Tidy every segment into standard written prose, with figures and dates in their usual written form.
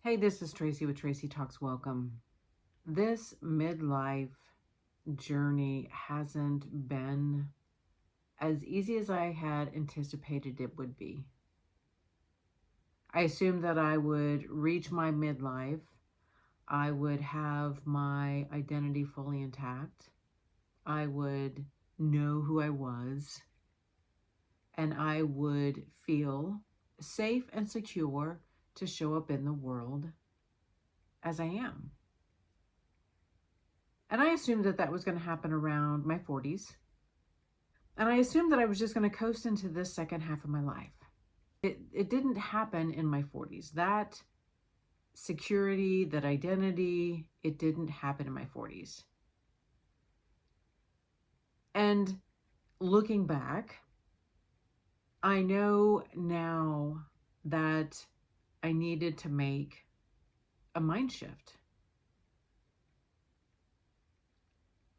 Hey, this is Tracy with Tracy Talks. Welcome. This midlife journey hasn't been as easy as I had anticipated it would be. I assumed that I would reach my midlife, I would have my identity fully intact, I would know who I was, and I would feel safe and secure to show up in the world as I am. And I assumed that that was going to happen around my 40s. And I assumed that I was just going to coast into this second half of my life. It didn't happen in my 40s. That security, that identity, it didn't happen in my 40s. And looking back, I know now that I needed to make a mind shift.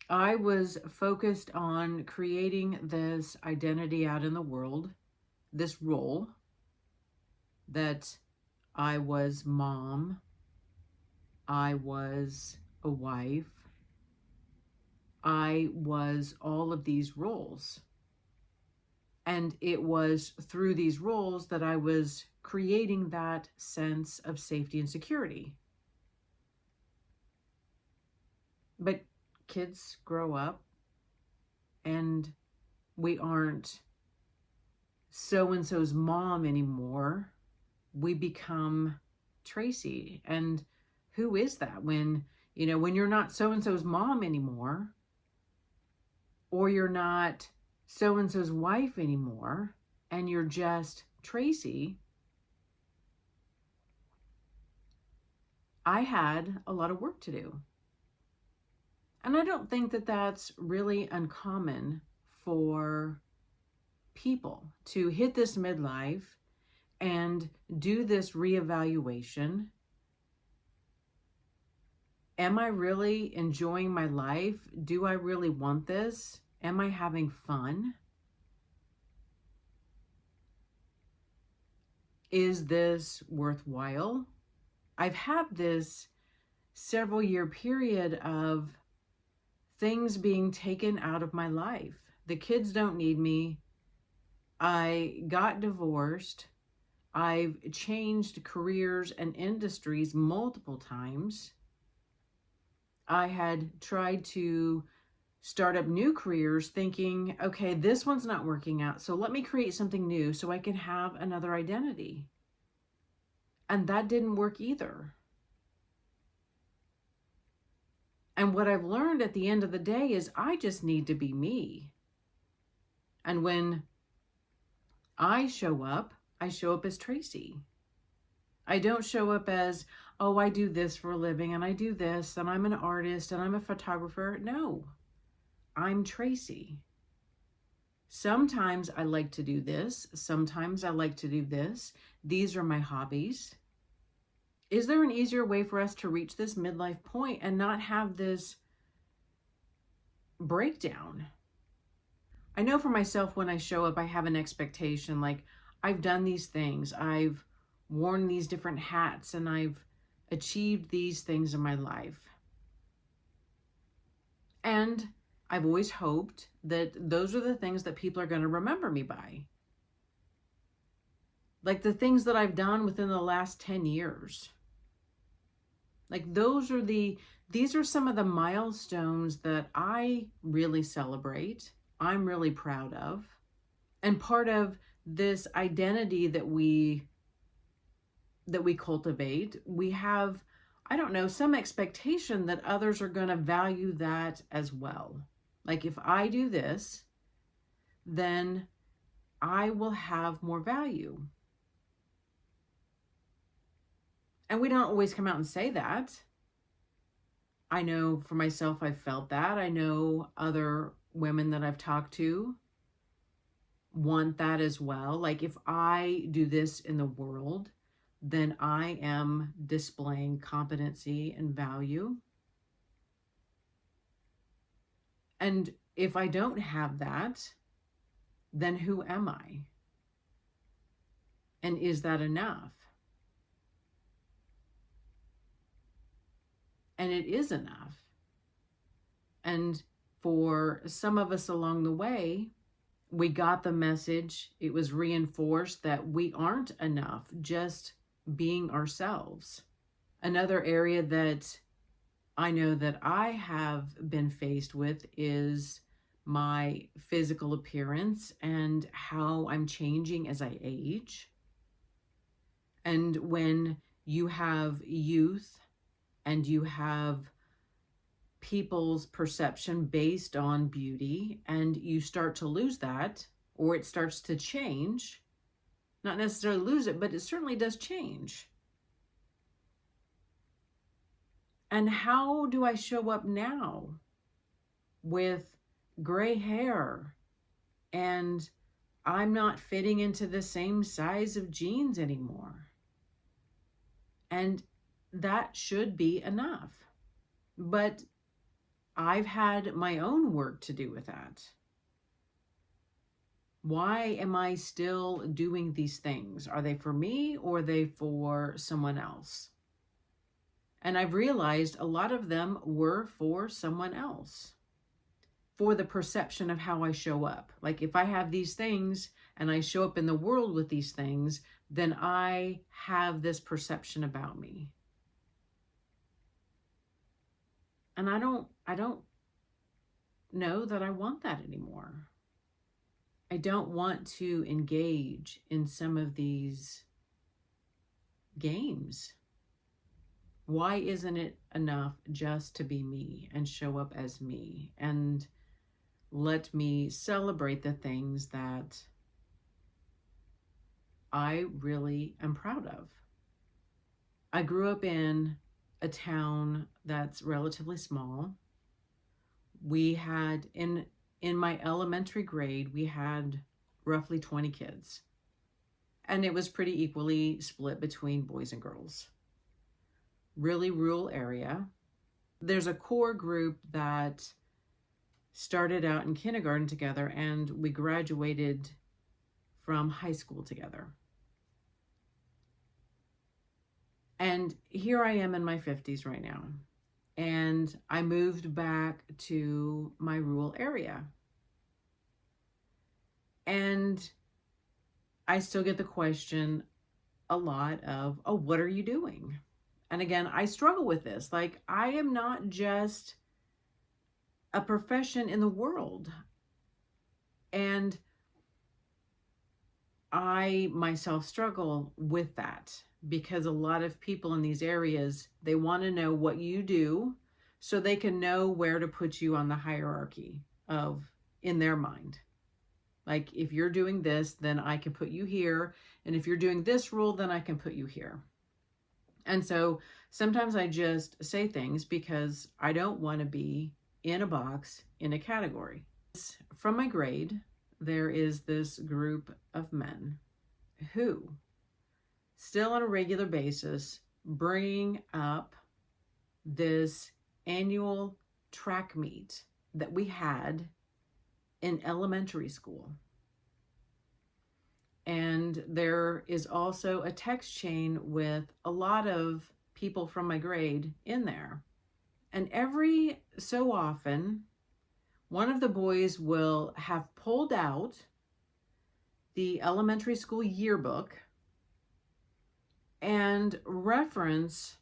I was focused on creating this identity out in the world, this role that I was mom, I was a wife, I was all of these roles. And it was through these roles that I was creating that sense of safety and security. But kids grow up and we aren't so and so's mom anymore. We become Tracy. And who is that when you're not so and so's mom anymore, or you're not so and so's wife anymore, and you're just Tracy? I had a lot of work to do. And I don't think that that's really uncommon for people to hit this midlife and do this reevaluation. Am I really enjoying my life? Do I really want this? Am I having fun? Is this worthwhile? I've had this several year period of things being taken out of my life. The kids don't need me. I got divorced. I've changed careers and industries multiple times. I had tried to start up new careers thinking, okay, this one's not working out, so let me create something new so I can have another identity. And that didn't work either. And what I've learned at the end of the day is I just need to be me. And when I show up as Tracy. I don't show up as, oh, I do this for a living and I do this and I'm an artist and I'm a photographer. No, I'm Tracy. Sometimes I like to do this. Sometimes I like to do this. These are my hobbies. Is there an easier way for us to reach this midlife point and not have this breakdown? I know for myself, when I show up, I have an expectation, like I've done these things, I've worn these different hats, and I've achieved these things in my life. And I've always hoped that those are the things that people are going to remember me by. Like the things that I've done within the last 10 years. Like these are some of the milestones that I really celebrate. I'm really proud of. And part of this identity that we cultivate, we have, I don't know, some expectation that others are going to value that as well. Like if I do this, then I will have more value. And we don't always come out and say that. I know for myself, I've felt that. I know other women that I've talked to want that as well. Like if I do this in the world, then I am displaying competency and value. And if I don't have that, then who am I? And is that enough? And it is enough. And for some of us along the way, we got the message. It was reinforced that we aren't enough just being ourselves. Another area that I know that I have been faced with is my physical appearance and how I'm changing as I age. And when you have youth and you have people's perception based on beauty and you start to lose that, or it starts to change, not necessarily lose it, but it certainly does change. And how do I show up now with gray hair and I'm not fitting into the same size of jeans anymore? And that should be enough. But I've had my own work to do with that. Why am I still doing these things? Are they for me or are they for someone else? And I've realized a lot of them were for someone else, for the perception of how I show up. Like if I have these things and I show up in the world with these things, then I have this perception about me. And I don't know that I want that anymore. I don't want to engage in some of these games. Why isn't it enough just to be me and show up as me and let me celebrate the things that I really am proud of? I grew up in a town that's relatively small. We had in my elementary grade, we had roughly 20 kids. And it was pretty equally split between boys and girls. Really rural area. There's a core group that started out in kindergarten together and we graduated from high school together. And here I am in my 50s right now. And I moved back to my rural area. And I still get the question a lot of, oh, what are you doing? And again, I struggle with this. Like, I am not just a profession in the world. And I myself struggle with that because a lot of people in these areas, they want to know what you do so they can know where to put you on the hierarchy of in their mind. Like if you're doing this, then I can put you here. And if you're doing this role, then I can put you here. And so sometimes I just say things because I don't want to be in a box, in a category. From my grade, there is this group of men who still on a regular basis bring up this annual track meet that we had in elementary school. And there is also a text chain with a lot of people from my grade in there. And every so often, one of the boys will have pulled out the elementary school yearbook and reference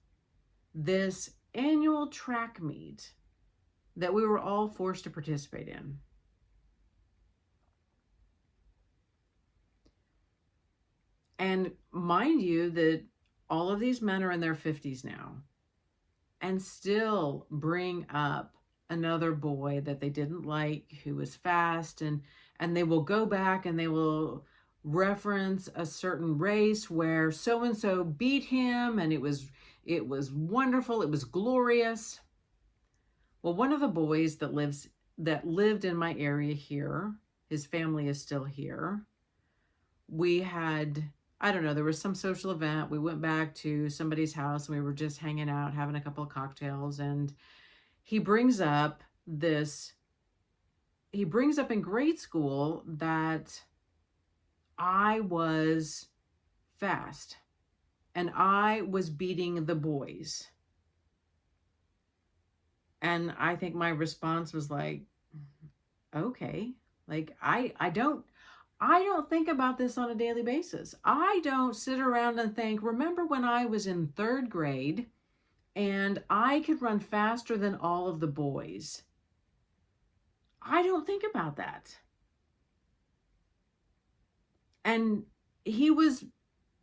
this annual track meet that we were all forced to participate in. And mind you that all of these men are in their 50s now and still bring up another boy that they didn't like who was fast, and they will go back and they will reference a certain race where so and so beat him and it was wonderful, it was glorious. Well, one of the boys that lived in my area here, his family is still here. We had, I don't know, there was some social event. We went back to somebody's house and we were just hanging out, having a couple of cocktails. And he brings up in grade school that I was fast and I was beating the boys. And I think my response was like, okay, like I don't think about this on a daily basis. I don't sit around and think, remember when I was in third grade and I could run faster than all of the boys? I don't think about that. And he was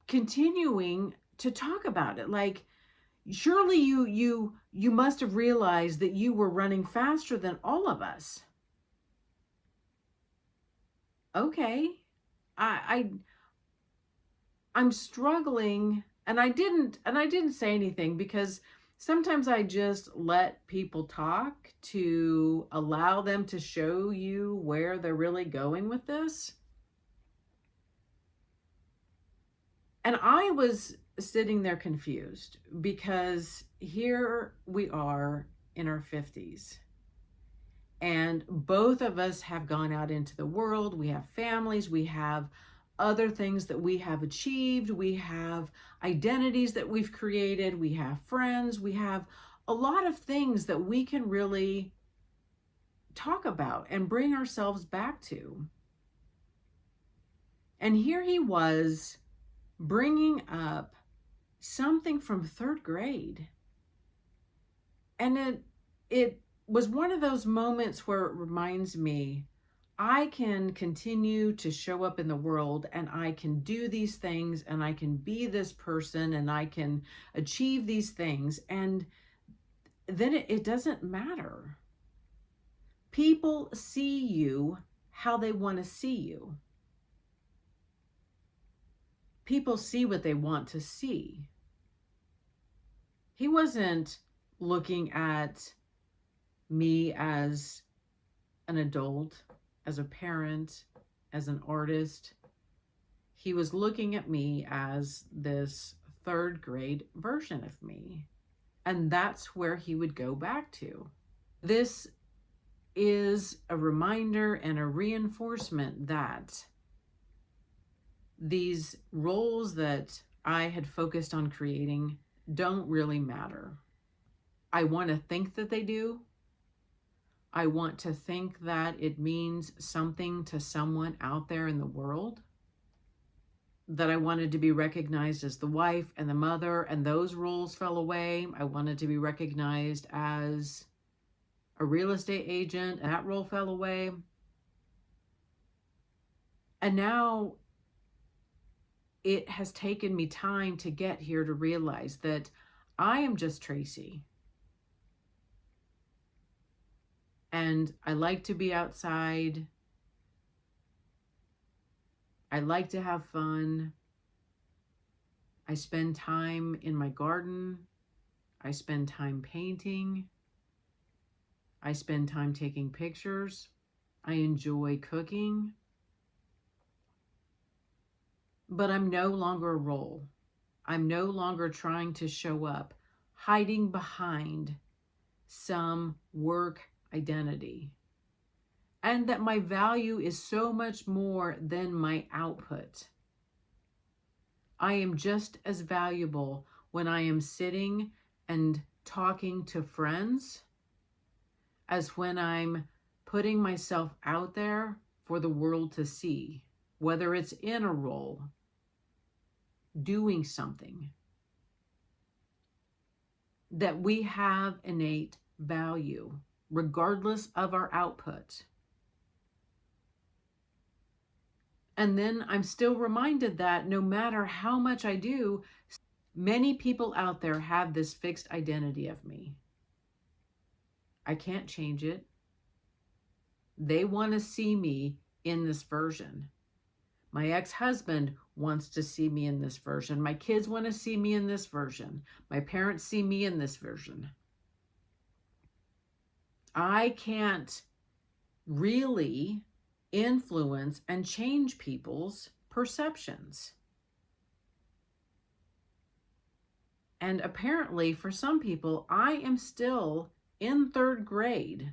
continuing to talk about it like, surely you must have realized that you were running faster than all of us. Okay. I I'm struggling, and I didn't say anything because sometimes I just let people talk to allow them to show you where they're really going with this. And I was sitting there confused because here we are in our 50s, and both of us have gone out into the world. We have families, we have other things that we have achieved, we have identities that we've created, we have friends, we have a lot of things that we can really talk about and bring ourselves back to. And here he was bringing up something from third grade. And it was one of those moments where it reminds me, I can continue to show up in the world and I can do these things and I can be this person and I can achieve these things. And then it doesn't matter. People see you how they want to see you. People see what they want to see. He wasn't looking at me as an adult, as a parent, as an artist. He was looking at me as this third grade version of me. And that's where he would go back to. This is a reminder and a reinforcement that these roles that I had focused on creating don't really matter. I want to think that they do. I want to think that it means something to someone out there in the world. That I wanted to be recognized as the wife and the mother, and those roles fell away. I wanted to be recognized as a real estate agent, and that role fell away. And now it has taken me time to get here to realize that I am just Tracy. And I like to be outside. I like to have fun. I spend time in my garden. I spend time painting. I spend time taking pictures. I enjoy cooking. But I'm no longer a role. I'm no longer trying to show up, hiding behind some work identity. And that my value is so much more than my output. I am just as valuable when I am sitting and talking to friends as when I'm putting myself out there for the world to see, whether it's in a role, doing something. That we have innate value, regardless of our output. And then I'm still reminded that no matter how much I do, many people out there have this fixed identity of me. I can't change it. They want to see me in this version. My ex-husband wants to see me in this version. My kids want to see me in this version. My parents see me in this version. I can't really influence and change people's perceptions. And apparently, for some people, I am still in third grade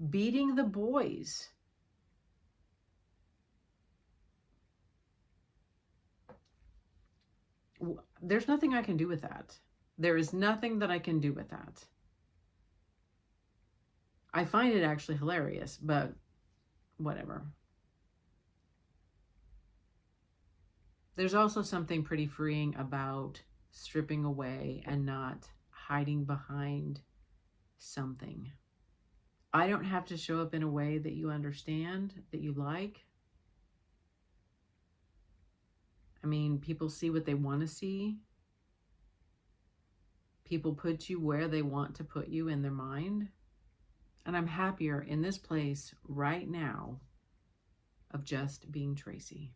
beating the boys. There's nothing I can do with that. There is nothing that I can do with that. I find it actually hilarious, but whatever. There's also something pretty freeing about stripping away and not hiding behind something. I don't have to show up in a way that you understand, that you like. I mean, people see what they want to see. People put you where they want to put you in their mind. And I'm happier in this place right now of just being Tracy.